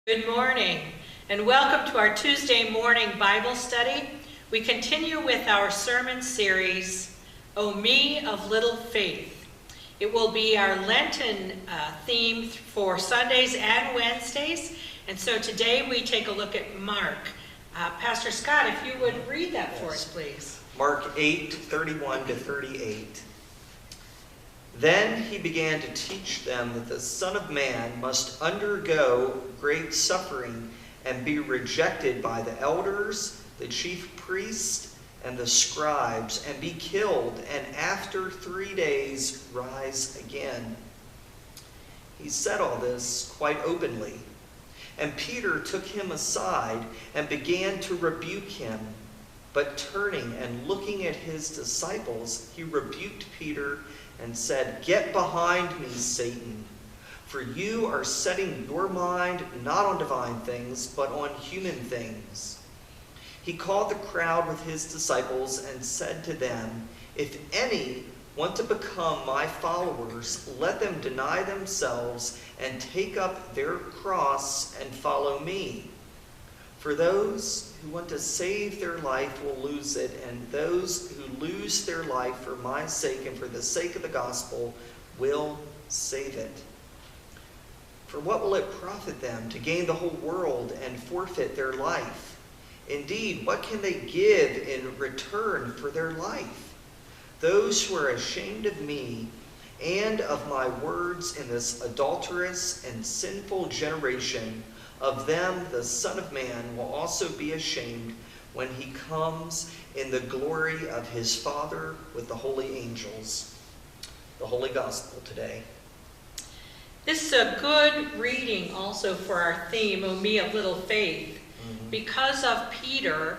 Good morning, and welcome to our Tuesday morning Bible study. We continue with our sermon series, O Me of Little Faith. It will be our Lenten theme for Sundays and Wednesdays, and so today we take a look at Mark. Pastor Scott, if you would read that for us, please. Mark 8:31 to 38. Then he began to teach them that the Son of Man must undergo great suffering and be rejected by the elders, the chief priests, and the scribes, and be killed, and after 3 days rise again. He said all this quite openly. And Peter took him aside and began to rebuke him. But turning and looking at his disciples, he rebuked Peter and said, "Get behind me, Satan, for you are setting your mind not on divine things, but on human things." He called the crowd with his disciples and said to them, "If any want to become my followers, let them deny themselves and take up their cross and follow me. For those who want to save their life will lose it, and those who lose their life for my sake and for the sake of the gospel will save it. For what will it profit them to gain the whole world and forfeit their life? Indeed, what can they give in return for their life? Those who are ashamed of me and of my words in this adulterous and sinful generation, of them the Son of Man will also be ashamed when he comes in the glory of his Father with the holy angels." The Holy Gospel today. This is a good reading also for our theme, O Me of Little Faith, because of Peter.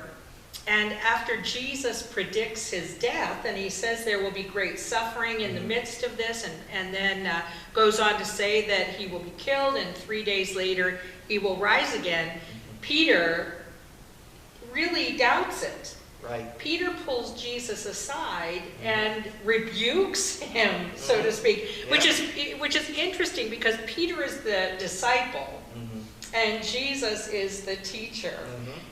And after Jesus predicts his death, and he says there will be great suffering in the midst of this, and then goes on to say that he will be killed, and 3 days later he will rise again, Peter really doubts it. Right. Peter pulls Jesus aside and rebukes him, so to speak, which is interesting because Peter is the disciple and Jesus is the teacher.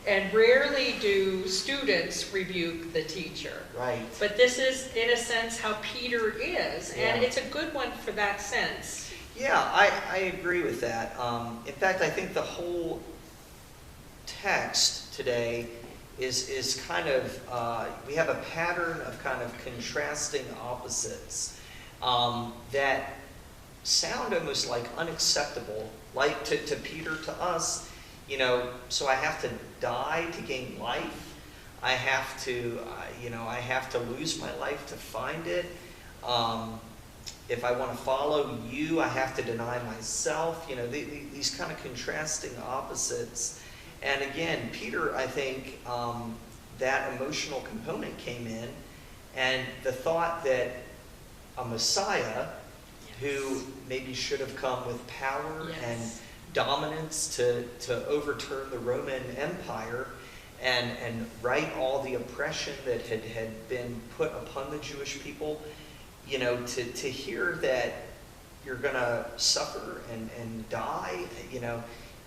And rarely do students rebuke the teacher. Right. But this is, in a sense, how Peter is, and it's a good one for that sense. Yeah, I agree with that. In fact, I think the whole text today is kind of, we have a pattern of kind of contrasting opposites that sound almost like unacceptable, like to Peter, to us. You know, so I have to die to gain life. I have to, I have to lose my life to find it. If I want to follow you, I have to deny myself. You know, these kind of contrasting opposites. And again, Peter, I think that emotional component came in, and the thought that a Messiah who maybe should have come with power and dominance to overturn the Roman Empire and right all the oppression that had been put upon the Jewish people, you know, to hear that you're going to suffer and die, you know,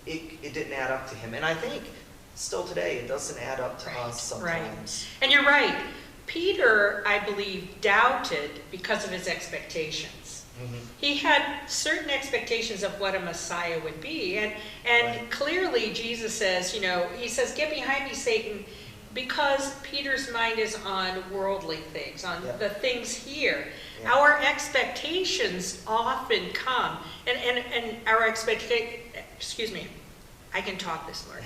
it didn't add up to him. And I think still today it doesn't add up to us sometimes. Right. And you're right. Peter, I believe, doubted because of his expectations. He had certain expectations of what a Messiah would be. And clearly Jesus says, he says, "Get behind me, Satan," because Peter's mind is on worldly things, on the things here. Yeah. Our expectations often come, and our I can talk this morning.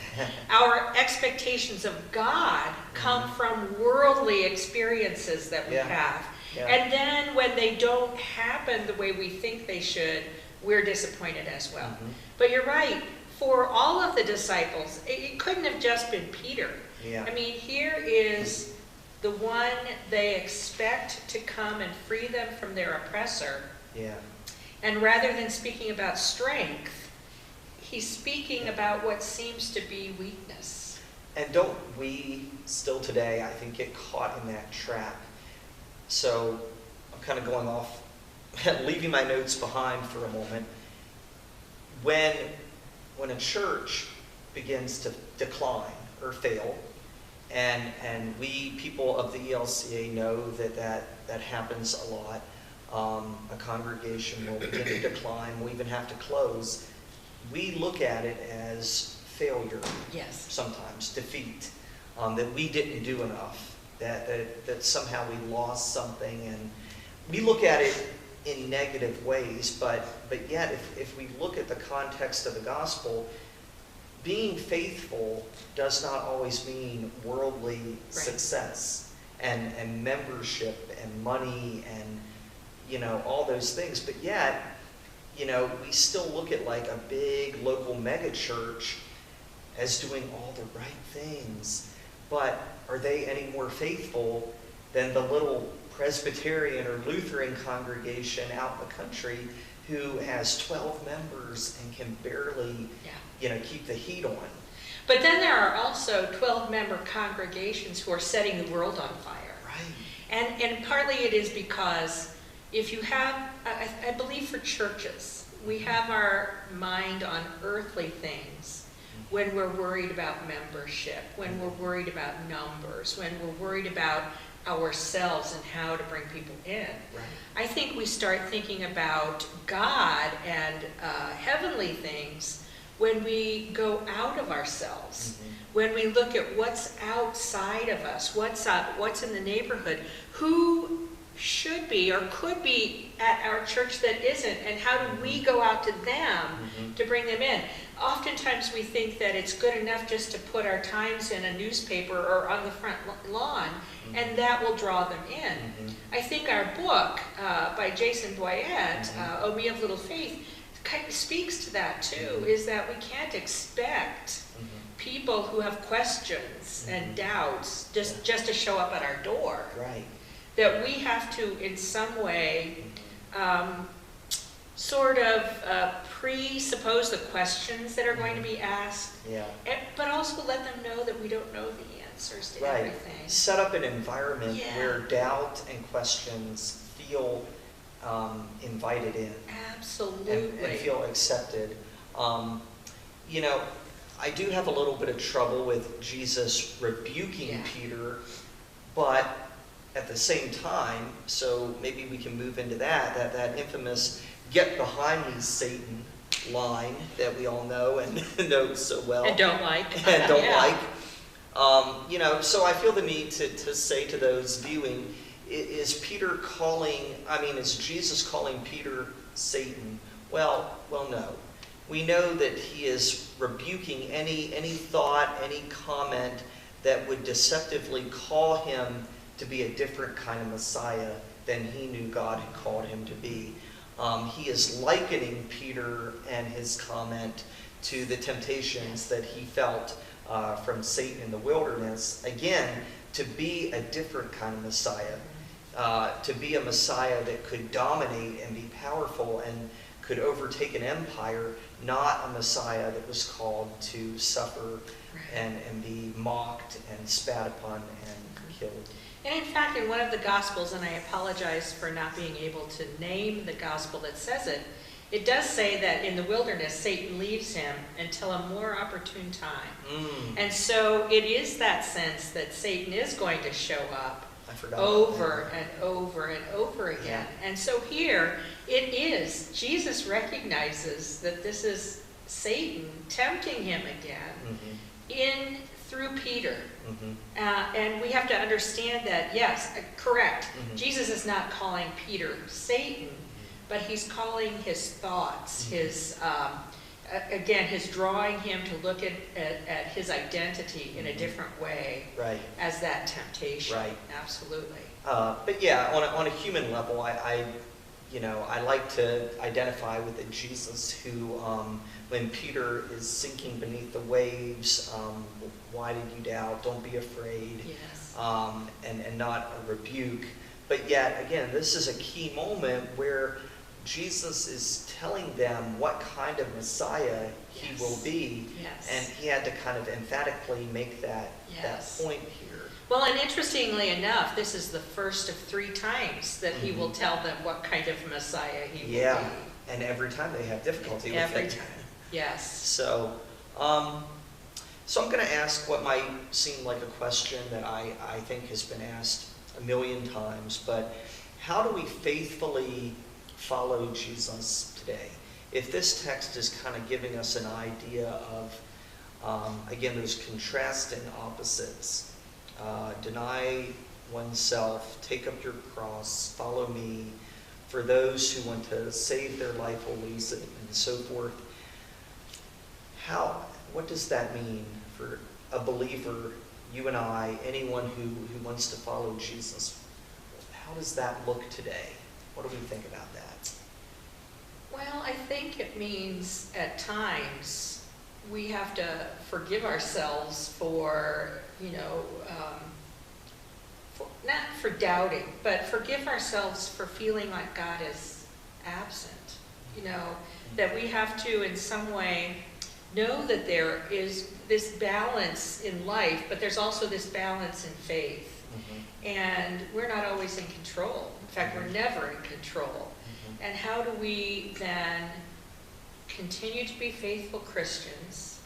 Our expectations of God come from worldly experiences that we have. Yeah. And then when they don't happen the way we think they should, we're disappointed as well. But you're right, for all of the disciples, it couldn't have just been Peter. Yeah. I mean, here is the one they expect to come and free them from their oppressor. Yeah. And rather than speaking about strength, he's speaking about what seems to be weakness. And don't we still today, I think, get caught in that trap? So I'm kind of going off, leaving my notes behind for a moment. When when a church begins to decline or fail, and we people of the ELCA know that happens a lot. A congregation will begin to decline, will even have to close. We look at it as failure, yes, sometimes defeat, that we didn't do enough, that somehow we lost something, and we look at it in negative ways. But yet, if we look at the context of the gospel, being faithful does not always mean worldly success and membership and money and all those things. But yet, we still look at like a big local mega church as doing all the right things. But are they any more faithful than the little Presbyterian or Lutheran congregation out in the country who has 12 members and can barely, keep the heat on? But then there are also 12-member congregations who are setting the world on fire. Right. And partly it is because if you have, I believe for churches, we have our mind on earthly things when we're worried about membership, when we're worried about numbers, when we're worried about ourselves and how to bring people in. Right. I think we start thinking about God and heavenly things when we go out of ourselves, when we look at what's outside of us, what's in the neighborhood, who should be or could be at our church that isn't, and how do we go out to them to bring them in. Oftentimes we think that it's good enough just to put our times in a newspaper or on the front lawn, and that will draw them in. I think our book by Jason Boyette, O Me of Little Faith, kind of speaks to that too, is that we can't expect people who have questions and doubts just to show up at our door. Right. That we have to, in some way, sort of presuppose the questions that are going to be asked, but also let them know that we don't know the answers to everything. Set up an environment where doubt and questions feel invited in. Absolutely. And feel accepted. I do have a little bit of trouble with Jesus rebuking Peter, but at the same time, so maybe we can move into that infamous "get behind me, Satan" line that we all know and know so well. And don't like. And don't like. So I feel the need to say to those viewing, is Jesus calling Peter Satan? Well, no. We know that he is rebuking any thought, any comment that would deceptively call him to be a different kind of Messiah than he knew God had called him to be. He is likening Peter and his comment to the temptations that he felt from Satan in the wilderness. Again, to be a different kind of Messiah. To be a Messiah that could dominate and be powerful and could overtake an empire, not a Messiah that was called to suffer and be mocked and spat upon and killed. And in fact, in one of the Gospels, and I apologize for not being able to name the Gospel that says it, it does say that in the wilderness, Satan leaves him until a more opportune time. And so it is that sense that Satan is going to show up over and over and over again. And so here, it is, Jesus recognizes that this is Satan tempting him again through Peter. And we have to understand that, yes, correct, Jesus is not calling Peter Satan, but he's calling his thoughts, his drawing him to look at his identity in a different way as that temptation. Absolutely. But yeah, on a human level, I like to identify with a Jesus who, when Peter is sinking beneath the waves, why did you doubt? Don't be afraid. Yes. And not a rebuke. But yet, again, this is a key moment where Jesus is telling them what kind of Messiah he will be. And he had to kind of emphatically make that point here. Well, and interestingly enough, this is the first of 3 times that he will tell them what kind of Messiah he will be. And every time they have difficulty with it. Every time. Yes. So I'm going to ask what might seem like a question that I think has been asked a million times, but how do we faithfully follow Jesus today? If this text is kind of giving us an idea of, again, those contrasting opposites, deny oneself, take up your cross, follow me, for those who want to save their life will lose it, and so forth. What does that mean for a believer, you and I, anyone who wants to follow Jesus? How does that look today? What do we think about that? Well, I think it means at times we have to forgive ourselves for, not for doubting, but forgive ourselves for feeling like God is absent. That we have to in some way know that there is this balance in life, but there's also this balance in faith. And we're not always in control. In fact, we're never in control. And how do we then continue to be faithful Christians?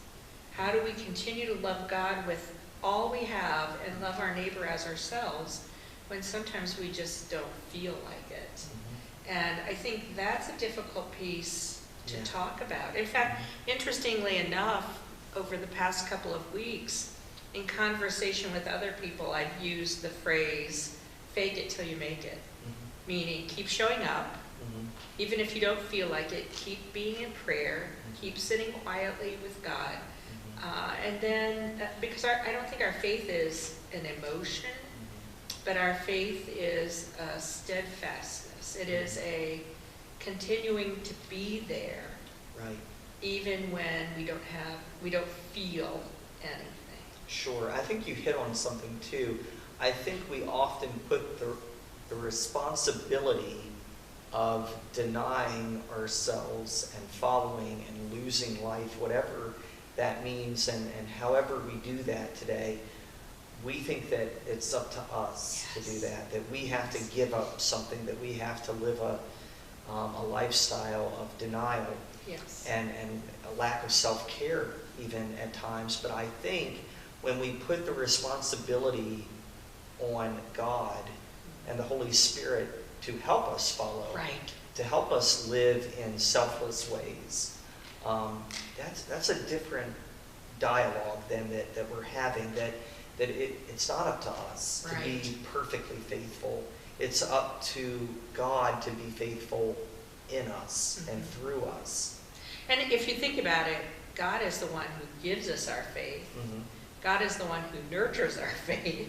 How do we continue to love God with all we have and love our neighbor as ourselves when sometimes we just don't feel like it? And I think that's a difficult piece to talk about. In fact, interestingly enough, over the past couple of weeks, in conversation with other people, I've used the phrase, fake it till you make it. Meaning, keep showing up, even if you don't feel like it, keep being in prayer, keep sitting quietly with God. And then, because I don't think our faith is an emotion, but our faith is a steadfastness. It is a continuing to be there, right, even when we don't feel anything. Sure. I think you hit on something too. I think we often put the responsibility of denying ourselves and following and losing life, whatever that means, and however we do that today, we think that it's up to us to do that we have to give up something, that we have to live a lifestyle of denial and a lack of self-care even at times. But I think when we put the responsibility on God and the Holy Spirit to help us follow, to help us live in selfless ways, that's a different dialogue than that we're having, that it's not up to us to be perfectly faithful. It's up to God to be faithful in us and through us. And if you think about it, God is the one who gives us our faith. God is the one who nurtures our faith.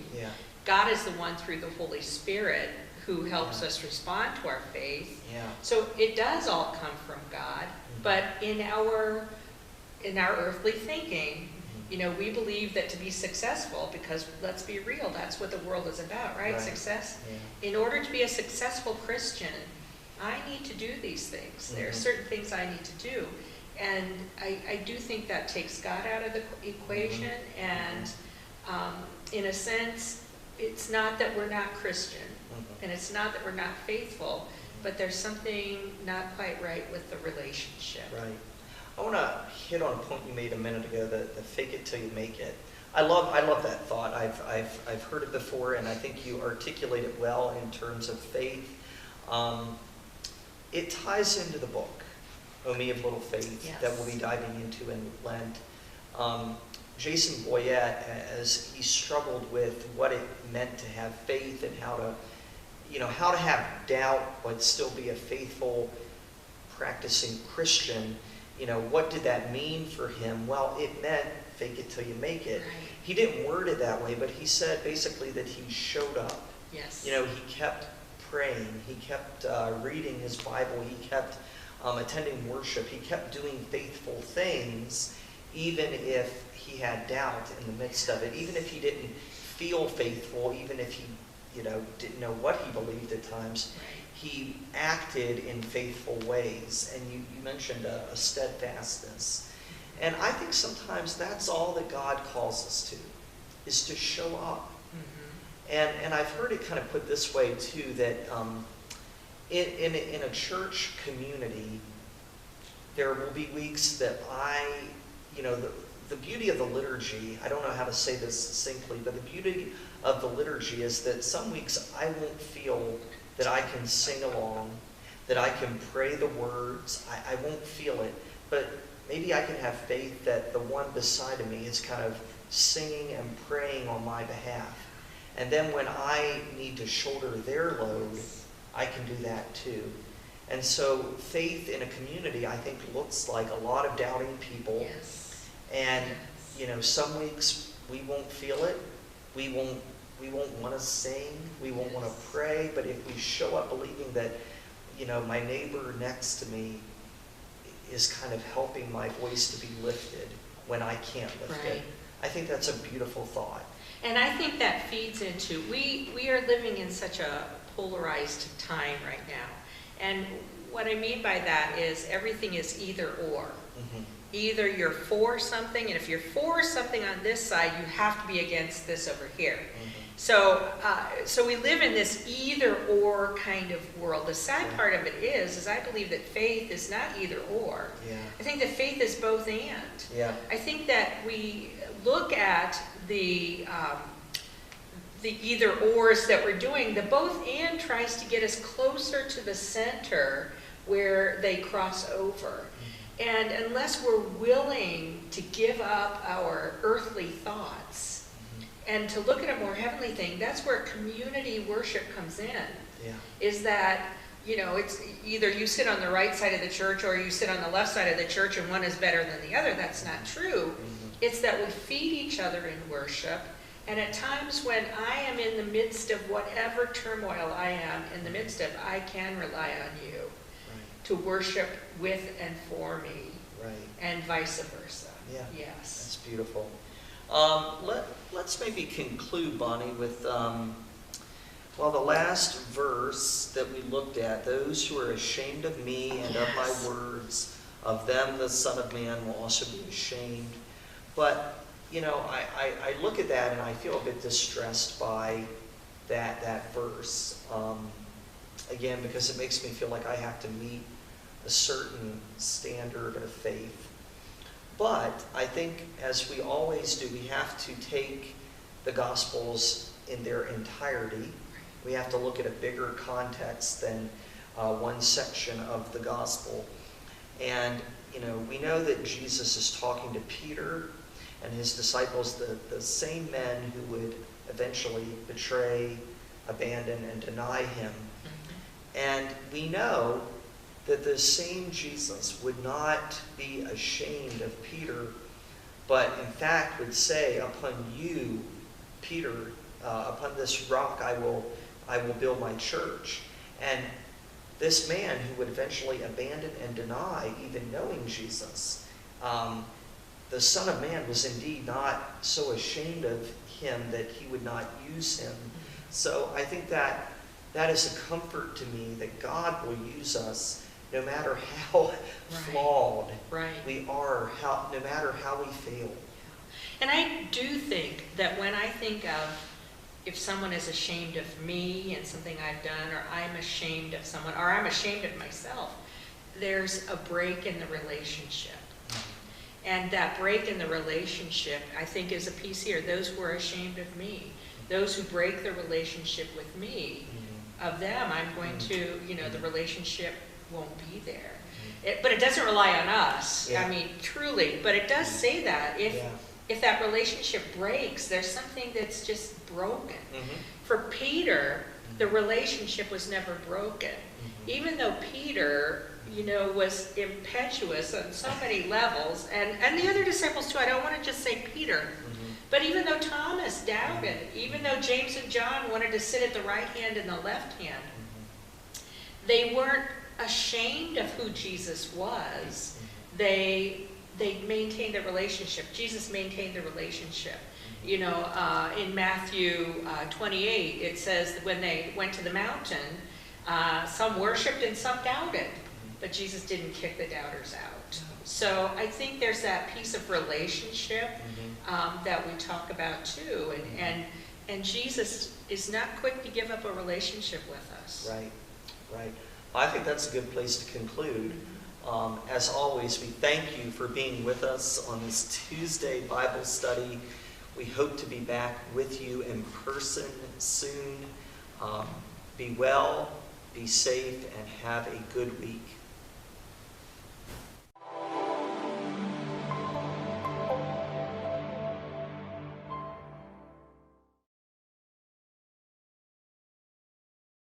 God is the one through the Holy Spirit who helps us respond to our faith. So it does all come from God, but in our earthly thinking, we believe that to be successful, because let's be real, that's what the world is about, right? Success. In order to be a successful Christian, I need to do these things. There are certain things I need to do. And I do think that takes God out of the equation. And in a sense, it's not that we're not Christian, and it's not that we're not faithful, but there's something not quite right with the relationship. Right. I want to hit on a point you made a minute ago, the fake it till you make it. I love that thought. I've heard it before, and I think you articulate it well in terms of faith. It ties into the book, O Me of Little Faith, that we'll be diving into in Lent. Jason Boyette, as he struggled with what it meant to have faith and how to have doubt but still be a faithful, practicing Christian, what did that mean for him? Well, it meant fake it till you make it. He didn't word it that way, but he said basically that he showed up. He kept praying. He kept reading his Bible. He kept attending worship. He kept doing faithful things, even if he had doubt in the midst of it, even if he didn't feel faithful, even if he didn't know what he believed at times. He acted in faithful ways, and you mentioned a steadfastness. And I think sometimes that's all that God calls us to, is to show up. And I've heard it kind of put this way too, that in a church community, There will be weeks that the beauty of the liturgy, I don't know how to say this succinctly, but the beauty of the liturgy is that some weeks I won't feel that I can sing along, that I can pray the words. I won't feel it, but maybe I can have faith that the one beside of me is kind of singing and praying on my behalf. And then when I need to shoulder their load, I can do that too. And so faith in a community, I think, looks like a lot of doubting people. Yes. And, some weeks we won't feel it. We won't want to sing. We won't want to pray. But if we show up believing that, my neighbor next to me is kind of helping my voice to be lifted when I can't lift it, I think that's a beautiful thought. And I think that feeds into, we are living in such a polarized time right now. And what I mean by that is everything is either or. Mm-hmm. Either you're for something, and if you're for something on this side, you have to be against this over here. Mm-hmm. So we live in this either or kind of world. The sad part of it is I believe that faith is not either or. Yeah. I think that faith is both and. Yeah. I think that we look at the either ors that we're doing. The both and tries to get us closer to the center where they cross over. And unless we're willing to give up our earthly thoughts and to look at a more heavenly thing, that's where community worship comes in. Yeah. Is that, it's either you sit on the right side of the church or you sit on the left side of the church and one is better than the other. That's not true. Mm-hmm. It's that we feed each other in worship. And at times when I am in the midst of whatever turmoil I am in the midst of, I can rely on you to worship with and for me, and vice versa. Yeah, yes, that's beautiful. Let's maybe conclude, Bonnie, with the last verse that we looked at. Those who are ashamed of me and of my words, of them the Son of Man will also be ashamed. But I look at that and I feel a bit distressed by that verse. Again, because it makes me feel like I have to meet a certain standard of faith. But I think, as we always do, we have to take the Gospels in their entirety. We have to look at a bigger context than one section of the Gospel. And, we know that Jesus is talking to Peter and his disciples, the same men who would eventually betray, abandon, and deny him. And we know that the same Jesus would not be ashamed of Peter, but in fact would say, upon you, Peter, upon this rock I will build my church. And this man who would eventually abandon and deny even knowing Jesus, the Son of Man was indeed not so ashamed of him that he would not use him. So I think that is a comfort to me, that God will use us no matter how flawed we are, no matter how we fail. And I do think that when I think of if someone is ashamed of me and something I've done, or I'm ashamed of someone, or I'm ashamed of myself, there's a break in the relationship. And that break in the relationship, I think, is a piece here. Those who are ashamed of me, those who break the relationship with me, of them, I'm going to, the relationship won't be there. But it doesn't rely on us. Yeah. I mean, truly. But it does say that if that relationship breaks, there's something that's just broken. For Peter, the relationship was never broken. Even though Peter, was impetuous on so many levels, and the other disciples too, I don't want to just say Peter, but even though Thomas doubted, even though James and John wanted to sit at the right hand and the left hand, they weren't ashamed of who Jesus was. They maintained a relationship. Jesus maintained the relationship. In Matthew 28, it says that when they went to the mountain, some worshipped and some doubted, but Jesus didn't kick the doubters out. So I think there's that piece of relationship that we talk about too, and Jesus is not quick to give up a relationship with us. Right. I think that's a good place to conclude. As always, we thank you for being with us on this Tuesday Bible study. We hope to be back with you in person soon. Be well, be safe, and have a good week.